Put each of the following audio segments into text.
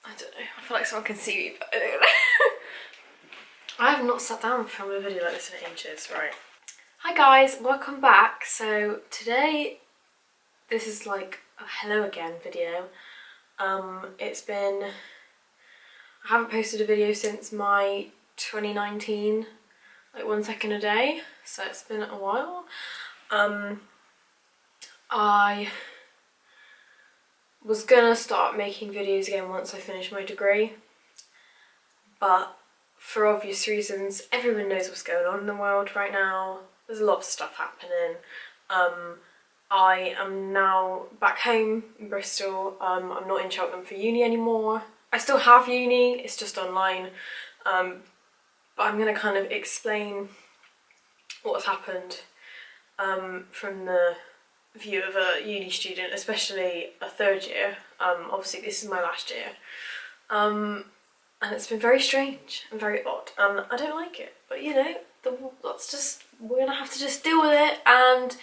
I don't know, I feel like someone can see me, but I don't know. I have not sat down for a video like this in ages, right. Hi guys, welcome back. So today, this is like a hello again video. It's been, I haven't posted a video since my 2019, like 1 second a day, so it's been a while. I was gonna start making videos again once I finish my degree, but for obvious reasons, everyone knows what's going on in the world right now. There's a lot of stuff happening. I am now back home in Bristol. I'm not in Cheltenham for uni anymore. I still have uni, it's just online. But I'm going to kind of explain what's happened from the view of a uni student, especially a third year. Obviously this is my last year. And it's been very strange and very odd, and I don't like it. But you know, we're gonna have to just deal with it and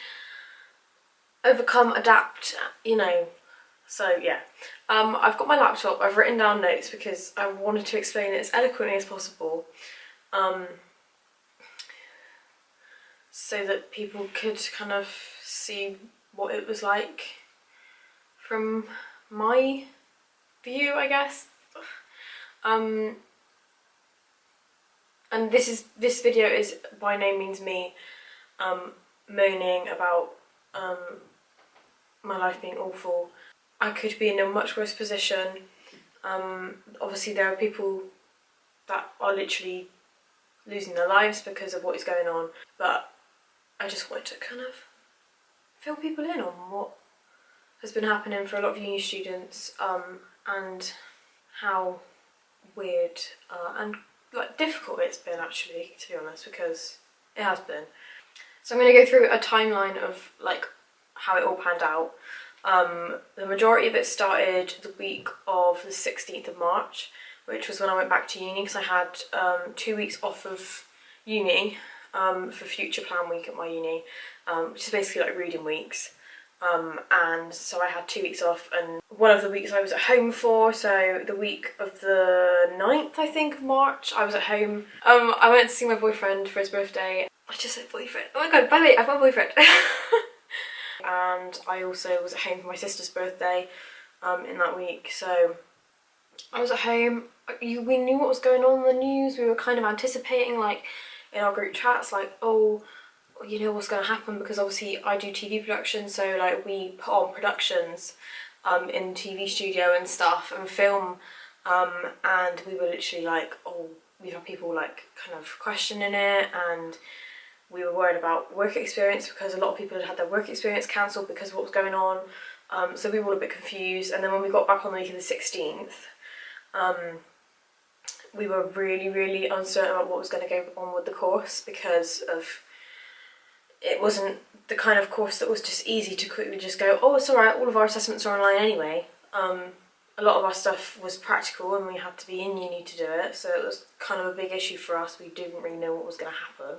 overcome, adapt, you know. So yeah, I've got my laptop, I've written down notes because I wanted to explain it as eloquently as possible, so that people could kind of see what it was like from my view, I guess. And this video is by no means me moaning about my life being awful. I could be in a much worse position. Obviously there are people that are literally losing their lives because of what is going on, but I just wanted to kind of fill people in on what has been happening for a lot of uni students, and how weird and like difficult it's been, actually, to be honest, because it has been. So I'm going to go through a timeline of like how it all panned out. The majority of it started the week of the 16th of March, which was when I went back to uni, because I had 2 weeks off of uni for future plan week at my uni, which is basically like reading weeks. And so I had 2 weeks off, and one of the weeks I was at home for, so the week of the 9th, I think, of March, I was at home. I went to see my boyfriend for his birthday. I just said boyfriend. Oh my god, by the way, I've got a boyfriend. And I also was at home for my sister's birthday in that week, so I was at home. We knew what was going on in the news. We were kind of anticipating, like, in our group chats, like, oh, you know what's going to happen, because obviously I do TV production, so like we put on productions in TV studio and stuff and film, and we were literally like, oh, we've had people like kind of questioning it, and we were worried about work experience because a lot of people had had their work experience cancelled because of what was going on, so we were all a bit confused. And then when we got back on the week of the 16th, we were really uncertain about what was going to go on with the course, because of it wasn't the kind of course that was just easy to quickly just go, oh, it's alright, all of our assessments are online anyway. A lot of our stuff was practical and we had to be in uni to do it, so it was kind of a big issue for us. We didn't really know what was going to happen.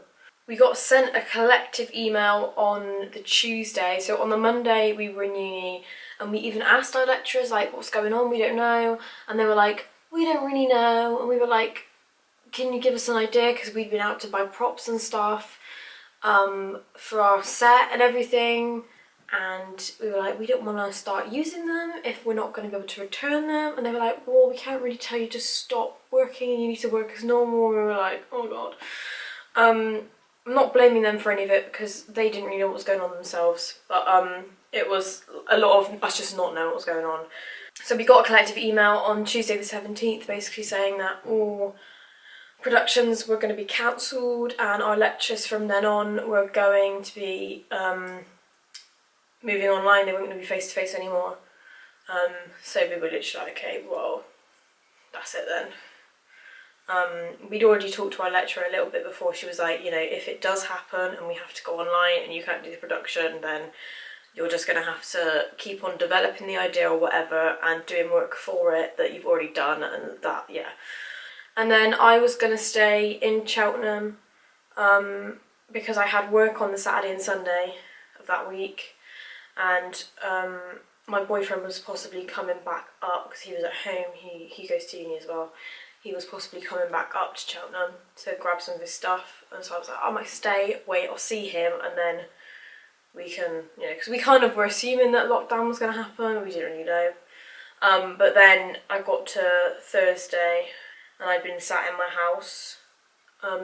We got sent a collective email on the Tuesday, so on the Monday we were in uni, and we even asked our lecturers, like, what's going on, we don't know, and they were like, we don't really know, and we were like, can you give us an idea, because we'd been out to buy props and stuff for our set and everything, and we were like, we don't want to start using them if we're not going to be able to return them. And they were like, well, we can't really tell you to stop working and you need to work as normal. And we were like, oh god. I'm not blaming them for any of it, because they didn't really know what was going on themselves, but it was a lot of us just not knowing what was going on. So we got a collective email on Tuesday the 17th basically saying that all productions were going to be cancelled, and our lectures from then on were going to be moving online. They weren't going to be face to face anymore. So we were literally like, okay, well, that's it then. We'd already talked to our lecturer a little bit before. She was like, you know, if it does happen and we have to go online and you can't do the production, then you're just going to have to keep on developing the idea or whatever and doing work for it that you've already done, and that, yeah. And then I was going to stay in Cheltenham because I had work on the Saturday and Sunday of that week, and my boyfriend was possibly coming back up because he was at home. He goes to uni as well. He was possibly coming back up to Cheltenham to grab some of his stuff, and so I was like, I might stay, wait, I'll see him, and then we can, you know, because we kind of were assuming that lockdown was going to happen. We didn't really know. But then I got to Thursday and I'd been sat in my house,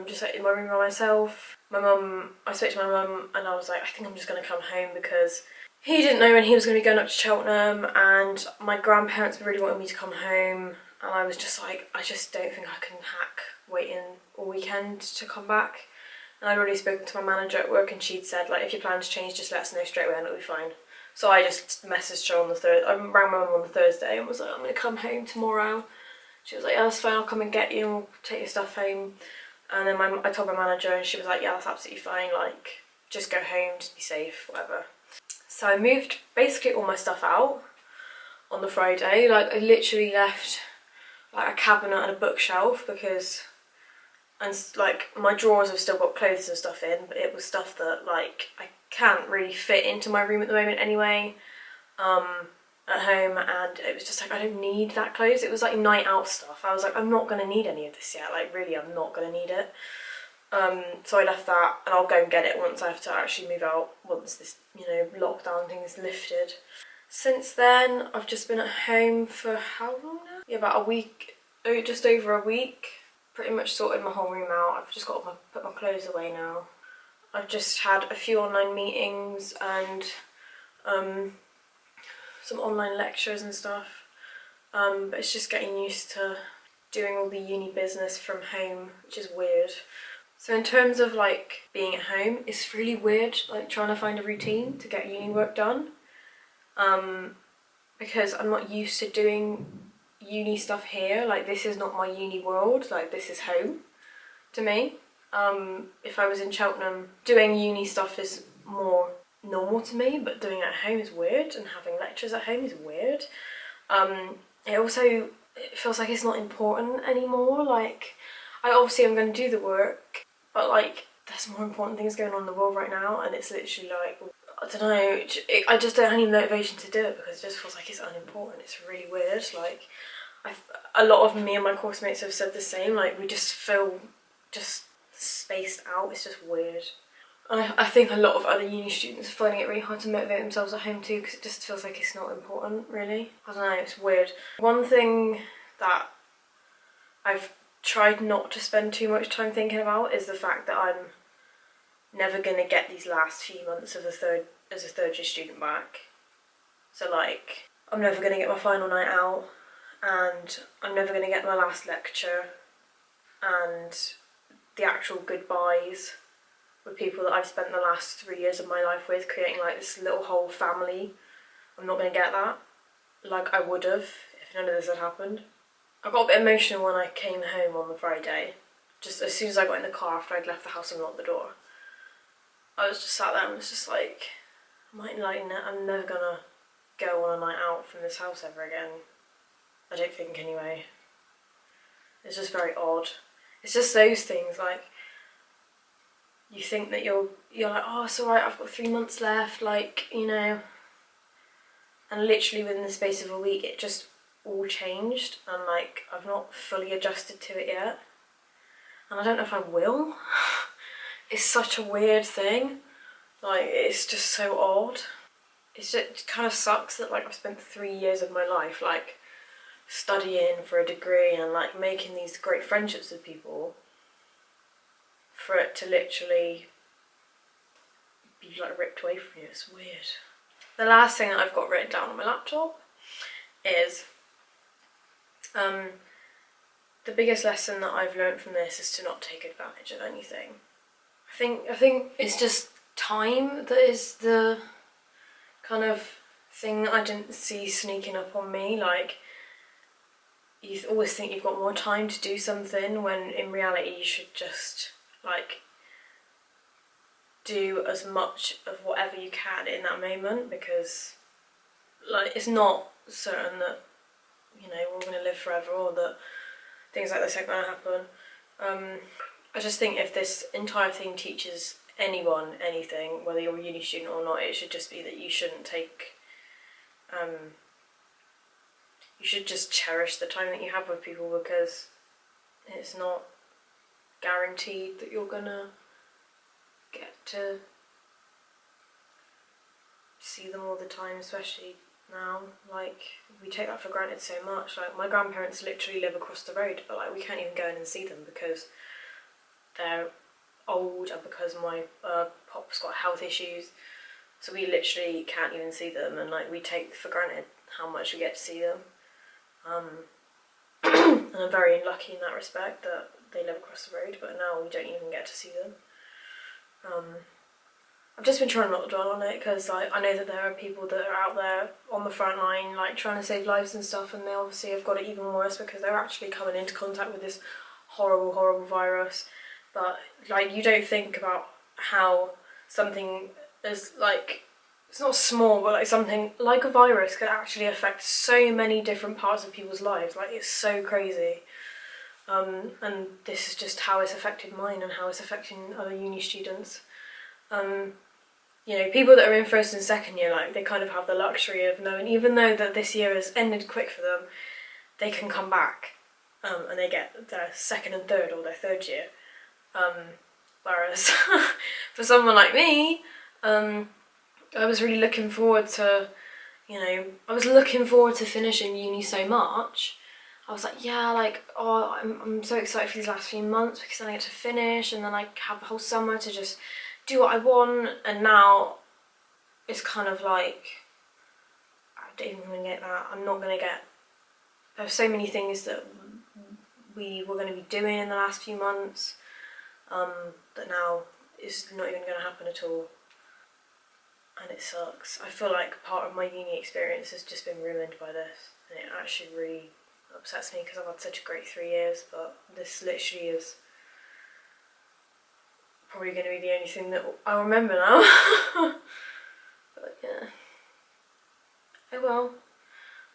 just like in my room by myself. I spoke to my mum and I was like, I think I'm just going to come home because he didn't know when he was going to be going up to Cheltenham, and my grandparents really wanted me to come home, and I was just like, I just don't think I can hack waiting all weekend to come back. And I'd already spoken to my manager at work and she'd said, like, if your plans change, just let us know straight away and it'll be fine. So I just messaged her on the I rang my mum on the Thursday and was like, I'm going to come home tomorrow. She was like, yeah, that's fine, I'll come and get you and we'll take your stuff home. And then I told my manager and she was like, yeah, that's absolutely fine, like, just go home, just be safe, whatever. So I moved basically all my stuff out on the Friday. Like, I literally left like a cabinet and a bookshelf because, and like my drawers have still got clothes and stuff in, but it was stuff that like I can't really fit into my room at the moment anyway, at home, and it was just like, I don't need that clothes. It was like night out stuff. I was like, I'm not going to need any of this yet, like really I'm not going to need it. So I left that, and I'll go and get it once I have to actually move out, once this, you know, lockdown thing is lifted. Since then, I've just been at home for how long now? Yeah, about a week, just over a week. Pretty much sorted my whole room out. I've just got to put my clothes away now. I've just had a few online meetings and some online lectures and stuff. But it's just getting used to doing all the uni business from home, which is weird. So in terms of like being at home, it's really weird, like trying to find a routine to get uni work done. Because I'm not used to doing uni stuff here. Like, this is not my uni world, like this is home to me. If I was in Cheltenham, doing uni stuff is more normal to me, but doing it at home is weird, and having lectures at home is weird. It feels like it's not important anymore. Like, I am going to do the work, but like there's more important things going on in the world right now, and it's literally like, I don't know, I just don't have any motivation to do it because it just feels like it's unimportant. It's really weird. Like, a lot of me and my course mates have said the same, like we just feel just spaced out. It's just weird. I think a lot of other uni students are finding it really hard to motivate themselves at home too, because it just feels like it's not important, really. I don't know, it's weird. One thing that I've tried not to spend too much time thinking about is the fact that I'm never going to get these last few months of as a third year student back. So like, I'm never going to get my final night out, and I'm never going to get my last lecture, and the actual goodbyes with people that I've spent the last 3 years of my life with, creating like this little whole family. I'm not going to get that like I would have if none of this had happened. I got a bit emotional when I came home on the Friday, just as soon as I got in the car after I'd left the house and locked the door. I was just sat there and was just like, I'm never gonna go on a night out from this house ever again. I don't think anyway. It's just very odd. It's just those things, like, you think that you're like, oh, it's alright, I've got 3 months left, like, you know. And literally within the space of a week, it just all changed, and like, I've not fully adjusted to it yet. And I don't know if I will. It's such a weird thing. Like, it's just so odd. It kind of sucks that like I've spent 3 years of my life like studying for a degree and like making these great friendships with people, for it to literally be like ripped away from you. It's weird. The last thing that I've got written down on my laptop is the biggest lesson that I've learned from this is to not take advantage of anything. I think it's just time that is the kind of thing that I didn't see sneaking up on me. Like, you always think you've got more time to do something, when in reality you should just like do as much of whatever you can in that moment, because like, it's not certain that, you know, we're going to live forever, or that things like this are going to happen. I just think if this entire thing teaches anyone anything, whether you're a uni student or not, it should just be that you shouldn't take you should just cherish the time that you have with people, because it's not guaranteed that you're gonna get to see them all the time, especially now. Like, we take that for granted so much. Like, my grandparents literally live across the road, but like we can't even go in and see them because they're old and because my pop's got health issues, so we literally can't even see them, and like we take for granted how much we get to see them. And I'm very lucky in that respect that they live across the road, but now we don't even get to see them. I've just been trying not to dwell on it, because like, I know that there are people that are out there on the front line like trying to save lives and stuff, and they obviously have got it even worse because they're actually coming into contact with this horrible virus. But like, you don't think about how something is like, it's not small, but like something like a virus could actually affect so many different parts of people's lives. Like, it's so crazy. And this is just how it's affected mine and how it's affecting other uni students. You know, people that are in first and second year, like, they kind of have the luxury of knowing, even though that this year has ended quick for them, they can come back, and they get their second and third, or their third year. Whereas for someone like me, I was really looking forward to, you know, I was looking forward to finishing uni so much. I was like, yeah, like, oh, I'm so excited for these last few months because then I get to finish and then I have the whole summer to just do what I want. And now it's kind of like, I don't even want to get that. I'm not going to get, there's so many things that we were going to be doing in the last few months that now is not even going to happen at all. And it sucks. I feel like part of my uni experience has just been ruined by this, and it actually really upsets me because I've had such a great 3 years, but this literally is probably going to be the only thing that I'll remember now. But yeah. Oh well.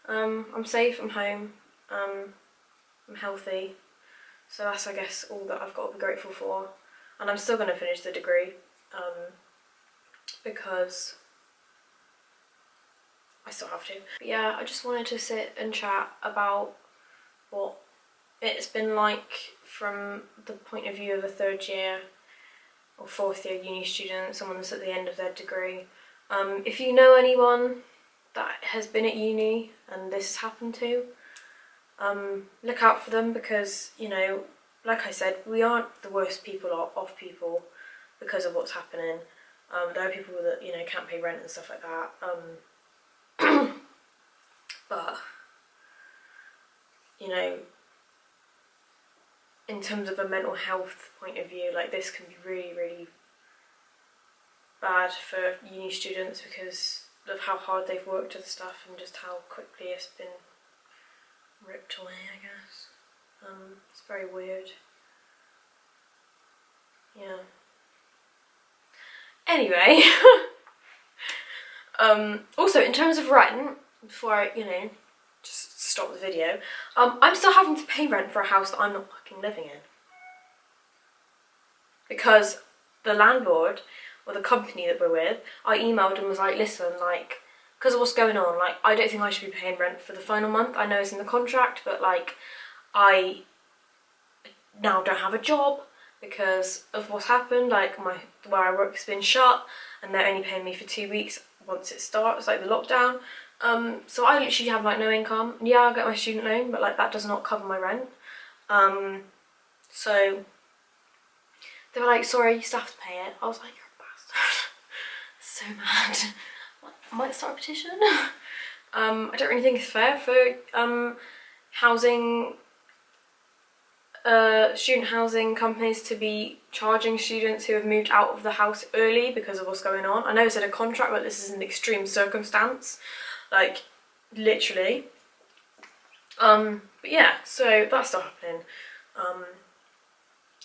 I'm safe, I'm home, I'm healthy, so that's, I guess, all that I've got to be grateful for. And I'm still going to finish the degree, because I still have to. But yeah, I just wanted to sit and chat about what it's been like from the point of view of a third year or fourth year uni student, someone that's at the end of their degree. If you know anyone that has been at uni and this has happened to, look out for them, because, you know, like I said, we aren't the worst people off people because of what's happening. There are people that, you know, can't pay rent and stuff like that. But, you know, in terms of a mental health point of view, like, this can be really, really bad for uni students because of how hard they've worked and stuff, and just how quickly it's been ripped away, I guess. It's very weird. Yeah. Anyway, also in terms of rent, before I, you know, just stop the video, I'm still having to pay rent for a house that I'm not fucking living in. Because the landlord, or the company that we're with, I emailed and was like, listen, like, because of what's going on, like, I don't think I should be paying rent for the final month. I know it's in the contract, but like, I now don't have a job because of what's happened. Like, where I work has been shut, and they're only paying me for 2 weeks once it starts, like the lockdown. So I literally have like no income. Yeah, I get my student loan, but like that does not cover my rent. So they were like, sorry, you still have to pay it. I was like, you're a bastard. So mad. I might start a petition. I don't really think it's fair for housing, student housing companies to be charging students who have moved out of the house early because of what's going on. I know it's in a contract, but this is an extreme circumstance, like, literally. But yeah, so that's still happening,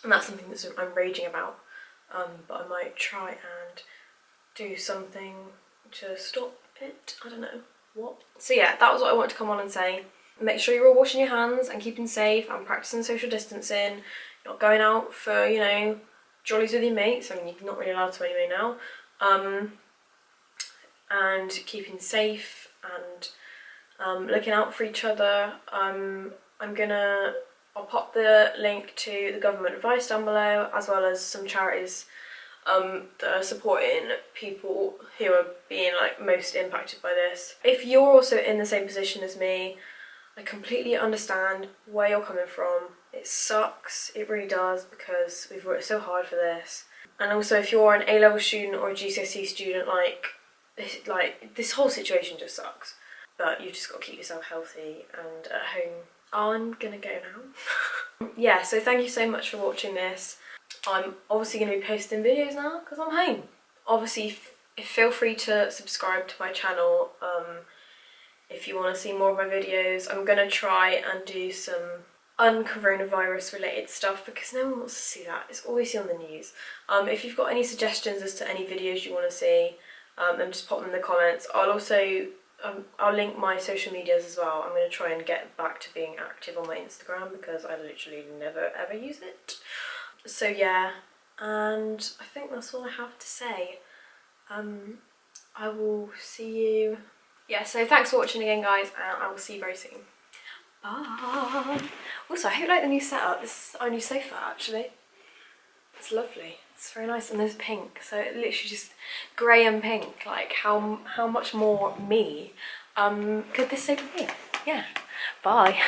and that's something that I'm raging about, but I might try and do something to stop it. I don't know what. So yeah, that was what I wanted to come on and say. Make sure you're all washing your hands and keeping safe and practicing social distancing. You're not going out for, you know, jollies with your mates. I mean, you're not really allowed to anyway now. And keeping safe. and looking out for each other. I'll pop the link to the government advice down below, as well as some charities that are supporting people who are being like most impacted by this. If you're also in the same position as me, I completely understand where you're coming from. It sucks, it really does, because we've worked so hard for this. And also, if you're an A-level student or a GCSE student, this whole situation just sucks. But you've just got to keep yourself healthy and at home. I'm gonna go now. Yeah, so thank you so much for watching this. I'm obviously going to be posting videos now because I'm home. Obviously, feel free to subscribe to my channel if you want to see more of my videos. I'm going to try and do some un-coronavirus related stuff because no one wants to see that. It's always on the news. If you've got any suggestions as to any videos you want to see, then just pop them in the comments. I'll also I'll link my social medias as well. I'm going to try and get back to being active on my Instagram because I literally never ever use it. So yeah, and I think that's all I have to say. I will see you. Yeah, so thanks for watching again, guys, and I will see you very soon. Bye. Also, I hope you like the new setup. This is our new sofa, actually. It's lovely. It's very nice, and there's pink, so it literally just grey and pink. Like how much more me could this sofa be? Yeah. Bye.